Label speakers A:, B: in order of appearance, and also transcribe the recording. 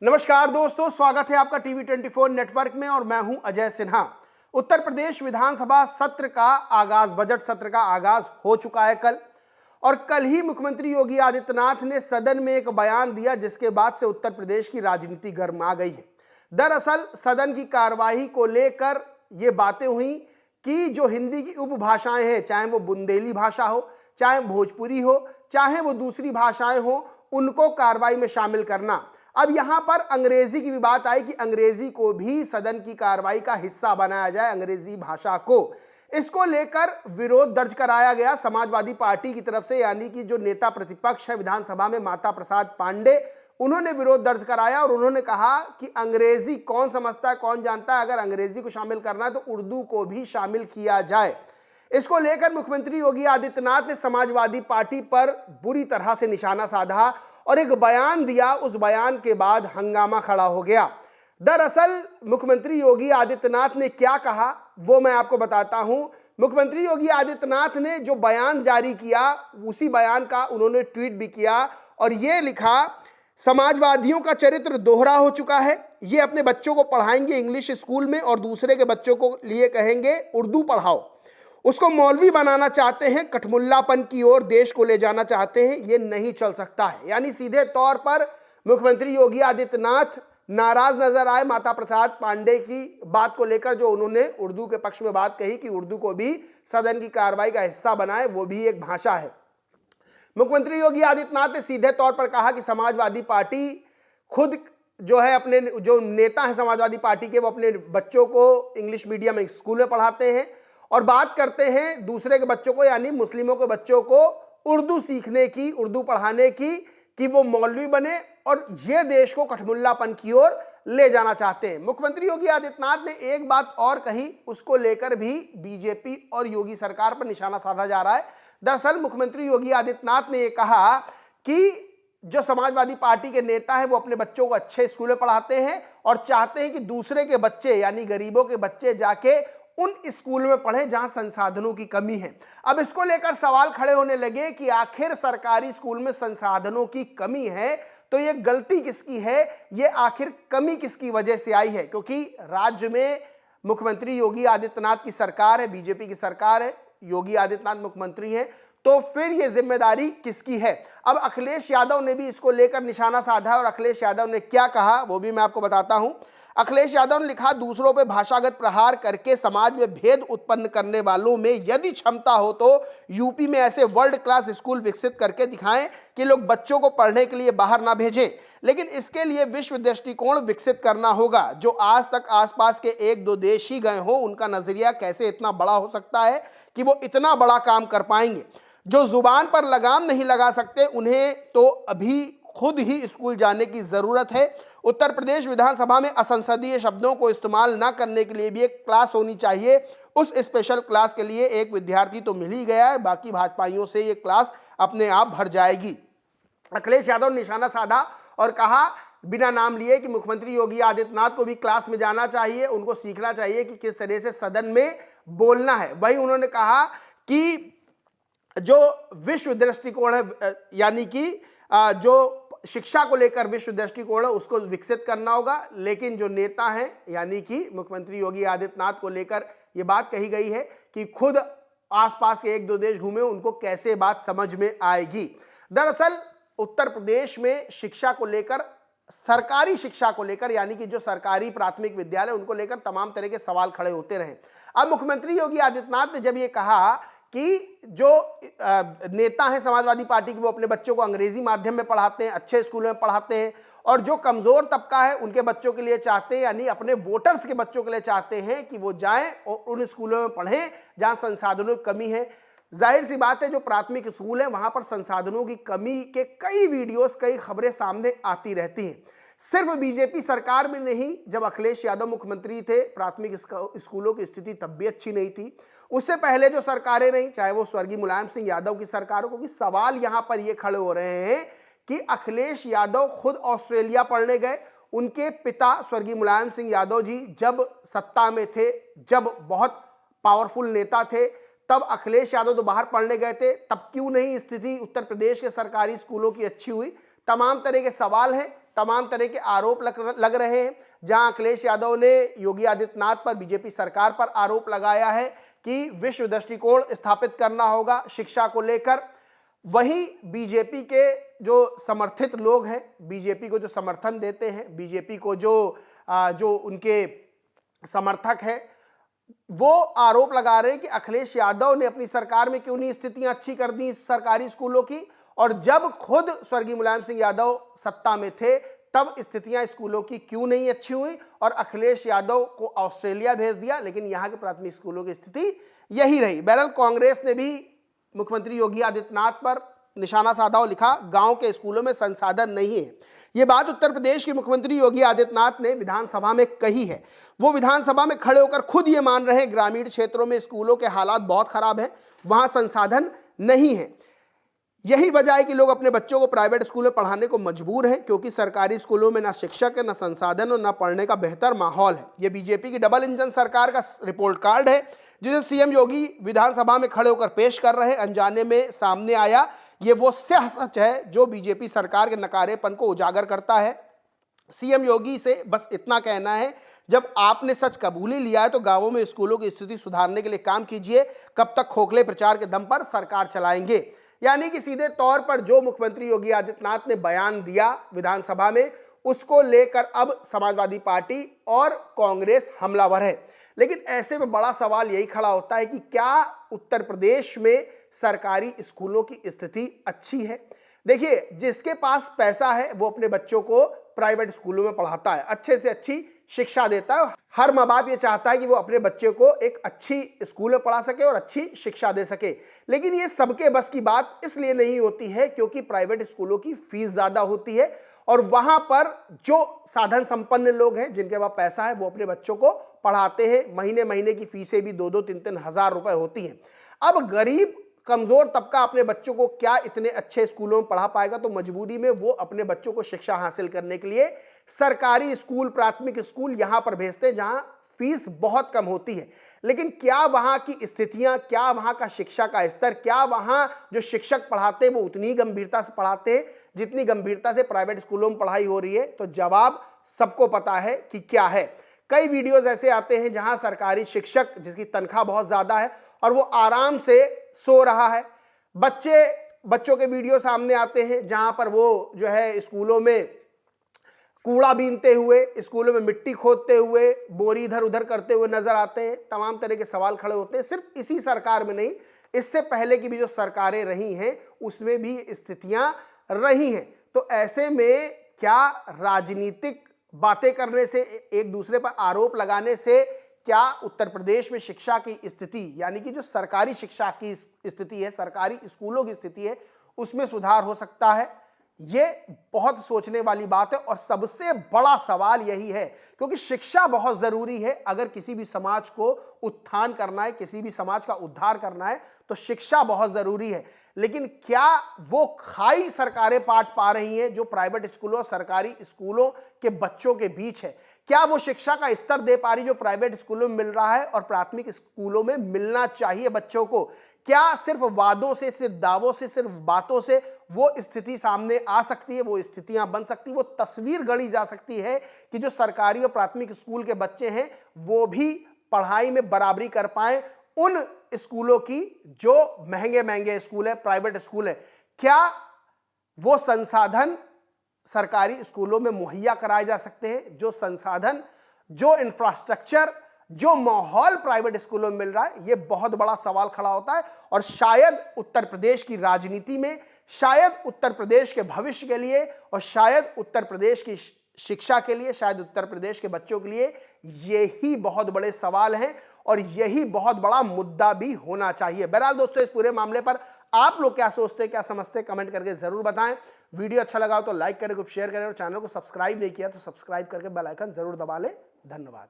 A: नमस्कार दोस्तों, स्वागत है आपका टीवी 24 नेटवर्क में और मैं हूं अजय सिन्हा। उत्तर प्रदेश विधानसभा सत्र का आगाज, बजट सत्र का आगाज हो चुका है कल, और कल ही मुख्यमंत्री योगी आदित्यनाथ ने सदन में एक बयान दिया जिसके बाद से उत्तर प्रदेश की राजनीति गर्मा गई है। दरअसल सदन की कार्यवाही को लेकर ये बातें हुई कि जो हिंदी की उपभाषाएं हैं, चाहे वो बुंदेली भाषा हो, चाहे भोजपुरी हो, चाहे वो दूसरी भाषाएं हो, उनको कार्रवाई में शामिल करना। अब यहां पर अंग्रेजी की भी बात आई कि अंग्रेजी को भी सदन की कार्रवाई का हिस्सा बनाया जाए, अंग्रेजी भाषा को। इसको लेकर विरोध दर्ज कराया गया समाजवादी पार्टी की तरफ से, यानी कि जो नेता प्रतिपक्ष है विधानसभा में माता प्रसाद पांडे, उन्होंने विरोध दर्ज कराया और उन्होंने कहा कि अंग्रेजी कौन समझता है, कौन जानता है, अगर अंग्रेजी को शामिल करना है तो उर्दू को भी शामिल किया जाए। इसको लेकर मुख्यमंत्री योगी आदित्यनाथ ने समाजवादी पार्टी पर बुरी तरह से निशाना साधा और एक बयान दिया। उस बयान के बाद हंगामा खड़ा हो गया। दरअसल मुख्यमंत्री योगी आदित्यनाथ ने क्या कहा वो मैं आपको बताता हूं। मुख्यमंत्री योगी आदित्यनाथ ने जो बयान जारी किया उसी बयान का उन्होंने ट्वीट भी किया और ये लिखा, समाजवादियों का चरित्र दोहरा हो चुका है। ये अपने बच्चों को पढ़ाएंगे इंग्लिश स्कूल में और दूसरे के बच्चों को लिए कहेंगे उर्दू पढ़ाओ। उसको मौलवी बनाना चाहते हैं, कठमुल्लापन की ओर देश को ले जाना चाहते हैं। ये नहीं चल सकता है। यानी सीधे तौर पर मुख्यमंत्री योगी आदित्यनाथ नाराज नजर आए माता प्रसाद पांडे की बात को लेकर, जो उन्होंने उर्दू के पक्ष में बात कही कि उर्दू को भी सदन की कार्रवाई का हिस्सा बनाए, वो भी एक भाषा है। मुख्यमंत्री योगी आदित्यनाथ ने सीधे तौर पर कहा कि समाजवादी पार्टी खुद जो है, अपने जो नेता हैं समाजवादी पार्टी के, वो अपने बच्चों को इंग्लिश मीडियम स्कूल में पढ़ाते हैं और बात करते हैं दूसरे के बच्चों को, यानी मुस्लिमों के बच्चों को उर्दू सीखने की, उर्दू पढ़ाने की, कि वो मौलवी बने और ये देश को कठमुल्लापन की ओर ले जाना चाहते हैं। मुख्यमंत्री योगी आदित्यनाथ ने एक बात और कही, उसको लेकर भी बीजेपी और योगी सरकार पर निशाना साधा जा रहा है। दरअसल मुख्यमंत्री योगी आदित्यनाथ ने यह कहा कि जो समाजवादी पार्टी के नेता हैं वो अपने बच्चों को अच्छे स्कूल में पढ़ाते हैं और चाहते हैं कि दूसरे के बच्चे, यानी गरीबों के बच्चे जाके उन स्कूल में पढ़े जहां संसाधनों की कमी है। अब इसको लेकर सवाल खड़े होने लगे कि आखिर सरकारी स्कूल में संसाधनों की कमी है तो ये गलती किसकी है, ये आखिर कमी किसकी वजह से आई है? क्योंकि राज्य में मुख्यमंत्री योगी आदित्यनाथ की सरकार है, बीजेपी की सरकार है, योगी आदित्यनाथ मुख्यमंत्री है, तो फिर ये जिम्मेदारी किसकी है? अब अखिलेश यादव ने भी इसको लेकर निशाना साधा और अखिलेश यादव ने क्या कहा वो भी मैं आपको बताता हूं। अखिलेश यादव ने लिखा, दूसरों पे भाषागत प्रहार करके समाज में भेद उत्पन्न करने वालों में यदि क्षमता हो तो यूपी में ऐसे वर्ल्ड क्लास स्कूल विकसित करके दिखाएं कि लोग बच्चों को पढ़ने के लिए बाहर ना भेजें, लेकिन इसके लिए विश्व दृष्टिकोण विकसित करना होगा। जो आज तक आसपास के एक दो देश ही गए हो, उनका नजरिया कैसे इतना बड़ा हो सकता है कि वो इतना बड़ा काम कर पाएंगे। जो जुबान पर लगाम नहीं लगा सकते उन्हें तो अभी खुद ही स्कूल जाने की जरूरत है। उत्तर प्रदेश विधानसभा में असंसदीय शब्दों को इस्तेमाल ना करने के लिए भी एक क्लास होनी चाहिए। उस स्पेशल क्लास के लिए एक विद्यार्थी तो मिल ही गया है, बाकी भाजपाइयों से ये क्लास अपने आप भर जाएगी। अखिलेश यादव ने निशाना साधा और कहा बिना नाम लिए कि मुख्यमंत्री योगी आदित्यनाथ को भी क्लास में जाना चाहिए, उनको सीखना चाहिए कि किस तरह से सदन में बोलना है। वही उन्होंने कहा कि जो विश्व दृष्टिकोण है, यानी कि जो शिक्षा को लेकर विश्व दृष्टिकोण है उसको विकसित करना होगा, लेकिन जो नेता हैं यानी कि मुख्यमंत्री योगी आदित्यनाथ को लेकर ये बात कही गई है कि खुद आसपास के एक दो देश घूमे, उनको कैसे बात समझ में आएगी। दरअसल उत्तर प्रदेश में शिक्षा को लेकर, सरकारी शिक्षा को लेकर, यानी कि जो सरकारी प्राथमिक विद्यालय उनको लेकर तमाम तरह के सवाल खड़े होते रहे। अब मुख्यमंत्री योगी आदित्यनाथ ने जब ये कहा कि जो नेता हैं समाजवादी पार्टी के वो अपने बच्चों को अंग्रेजी माध्यम में पढ़ाते हैं, अच्छे स्कूलों में पढ़ाते हैं, और जो कमजोर तबका है उनके बच्चों के लिए चाहते हैं, यानी अपने वोटर्स के बच्चों के लिए चाहते हैं कि वो जाएं और उन स्कूलों में पढ़ें जहां संसाधनों की कमी है। जाहिर सी बात है जो प्राथमिक स्कूल है वहां पर संसाधनों की कमी के कई वीडियोस, कई खबरें सामने आती रहती हैं। सिर्फ बीजेपी सरकार में नहीं, जब अखिलेश यादव मुख्यमंत्री थे प्राथमिक स्कूलों की स्थिति तब भी अच्छी नहीं थी। उससे पहले जो सरकारें रहीं, चाहे वो स्वर्गीय मुलायम सिंह यादव की सरकार हो, क्योंकि सवाल यहां पर ये खड़े हो रहे हैं कि अखिलेश यादव खुद ऑस्ट्रेलिया पढ़ने गए, उनके पिता स्वर्गीय मुलायम सिंह यादव जी जब सत्ता में थे, जब बहुत पावरफुल नेता थे, तब अखिलेश यादव तो बाहर पढ़ने गए थे, तब क्यों नहीं स्थिति उत्तर प्रदेश के सरकारी स्कूलों की अच्छी हुई? तमाम तरह के सवाल हैं तमाम तरह के आरोप लग रहे हैं। जहां अखिलेश यादव ने योगी आदित्यनाथ पर, बीजेपी सरकार पर आरोप लगाया है कि विश्व दृष्टिकोण स्थापित करना होगा शिक्षा को लेकर, वहीं बीजेपी के जो समर्थित लोग हैं, बीजेपी को जो समर्थन देते हैं, बीजेपी को जो उनके समर्थक हैं, वो आरोप लगा रहे हैं कि अखिलेश यादव ने अपनी सरकार में क्यों नहीं स्थितियां अच्छी कर दी सरकारी स्कूलों की, और जब खुद स्वर्गीय मुलायम सिंह यादव सत्ता में थे तब स्थितियां स्कूलों की क्यों नहीं अच्छी हुई, और अखिलेश यादव को ऑस्ट्रेलिया भेज दिया लेकिन यहां के प्राथमिक स्कूलों की स्थिति यही रही। बहरहाल कांग्रेस ने भी मुख्यमंत्री योगी आदित्यनाथ पर निशाना साधा और लिखा, गांव के स्कूलों में संसाधन नहीं है। यह बात उत्तर प्रदेश के मुख्यमंत्री योगी आदित्यनाथ ने विधानसभा में कही है। वो विधानसभा में खड़े होकर खुद ये मान रहे हैं ग्रामीण क्षेत्रों में स्कूलों के हालात बहुत खराब हैं, वहां संसाधन नहीं है। यही वजह है कि लोग अपने बच्चों को प्राइवेट स्कूल में पढ़ाने को मजबूर हैं, क्योंकि सरकारी स्कूलों में ना शिक्षक है, ना संसाधन और ना पढ़ने का बेहतर माहौल है। यह बीजेपी की डबल इंजन सरकार का रिपोर्ट कार्ड है, जिसे सीएम योगी विधानसभा में खड़े होकर पेश कर रहे हैं। अनजाने में सामने आया ये वो स्याह सच है जो बीजेपी सरकार के नकारेपन को उजागर करता है। सीएम योगी से बस इतना कहना है, जब आपने सच कबूल ही लिया है तो गांवों में स्कूलों की स्थिति सुधारने के लिए काम कीजिए। कब तक खोखले प्रचार के दम पर सरकार चलाएंगे? यानी कि सीधे तौर पर जो मुख्यमंत्री योगी आदित्यनाथ ने बयान दिया विधानसभा में, उसको लेकर अब समाजवादी पार्टी और कांग्रेस हमलावर है। लेकिन ऐसे में बड़ा सवाल यही खड़ा होता है कि क्या उत्तर प्रदेश में सरकारी स्कूलों की स्थिति अच्छी है? देखिए, जिसके पास पैसा है वो अपने बच्चों को प्राइवेट स्कूलों में पढ़ाता है, अच्छे से अच्छी शिक्षा देता है। हर माँ बाप ये चाहता है कि वो अपने बच्चे को एक अच्छी स्कूल में पढ़ा सके और अच्छी शिक्षा दे सके। लेकिन ये सबके बस की बात इसलिए नहीं होती है क्योंकि प्राइवेट स्कूलों की फीस ज्यादा होती है, और वहां पर जो साधन संपन्न लोग हैं, जिनके पास पैसा है, वो अपने बच्चों को पढ़ाते हैं। महीने महीने की फीसें भी 2-3 हजार रुपए होती हैं। अब गरीब कमजोर तबका अपने बच्चों को क्या इतने अच्छे स्कूलों में पढ़ा पाएगा? तो मजबूरी में वो अपने बच्चों को शिक्षा हासिल करने के लिए सरकारी स्कूल, प्राथमिक स्कूल यहां पर भेजते हैं जहां फीस बहुत कम होती है। लेकिन क्या वहां की स्थितियां, क्या वहां का शिक्षा का स्तर, क्या वहां जो शिक्षक पढ़ाते हैं वो उतनी गंभीरता से पढ़ाते हैं जितनी गंभीरता से प्राइवेट स्कूलों में पढ़ाई हो रही है? तो जवाब सबको पता है कि क्या है। कई वीडियोज ऐसे आते हैं जहां सरकारी शिक्षक जिसकी तनख्वाह बहुत ज्यादा है और वो आराम से सो रहा है। बच्चों के वीडियो सामने आते हैं जहां पर वो जो है स्कूलों में कूड़ा बीनते हुए, स्कूलों में मिट्टी खोदते हुए, बोरी इधर उधर करते हुए नजर आते हैं। तमाम तरह के सवाल खड़े होते हैं। सिर्फ इसी सरकार में नहीं, इससे पहले की भी जो सरकारें रही हैं उसमें भी स्थितियां रही हैं। तो ऐसे में क्या राजनीतिक बातें करने से, एक दूसरे पर आरोप लगाने से क्या उत्तर प्रदेश में शिक्षा की स्थिति, यानी कि जो सरकारी शिक्षा की स्थिति है, सरकारी स्कूलों की स्थिति है, उसमें सुधार हो सकता है? ये बहुत सोचने वाली बात है। और सबसे बड़ा सवाल यही है, क्योंकि शिक्षा बहुत जरूरी है। अगर किसी भी समाज को उत्थान करना है, किसी भी समाज का उद्धार करना है, तो शिक्षा बहुत जरूरी है। लेकिन क्या वो खाई सरकारें पाट पा रही हैं जो प्राइवेट स्कूलों और सरकारी स्कूलों के बच्चों के बीच है? क्या वो शिक्षा का स्तर दे पा रही जो प्राइवेट स्कूलों में मिल रहा है और प्राथमिक स्कूलों में मिलना चाहिए बच्चों को? क्या सिर्फ वादों से, सिर्फ दावों से, सिर्फ बातों से वो स्थिति सामने आ सकती है, वो स्थितियां बन सकती है, वो तस्वीर गढ़ी जा सकती है कि जो सरकारी और प्राथमिक स्कूल के बच्चे हैं वो भी पढ़ाई में बराबरी कर पाए उन स्कूलों की जो महंगे महंगे स्कूल है, प्राइवेट स्कूल है? क्या वो संसाधन सरकारी स्कूलों में मुहैया कराए जा सकते हैं? जो संसाधन, जो इंफ्रास्ट्रक्चर, जो माहौल प्राइवेट स्कूलों में मिल रहा है, यह बहुत बड़ा सवाल खड़ा होता है। और शायद उत्तर प्रदेश की राजनीति में, शायद उत्तर प्रदेश के भविष्य के लिए, और शायद उत्तर प्रदेश की शिक्षा के लिए, शायद उत्तर प्रदेश के बच्चों के लिए यही बहुत बड़े सवाल हैं और यही बहुत बड़ा मुद्दा भी होना चाहिए। बहरहाल दोस्तों, इस पूरे मामले पर आप लोग क्या सोचते हैं, क्या समझते हैं, कमेंट करके जरूर बताएं। वीडियो अच्छा लगा हो तो लाइक करें, शेयर करें, और चैनल को सब्सक्राइब नहीं किया तो सब्सक्राइब करके बेल आइकन जरूर दबा लें। धन्यवाद।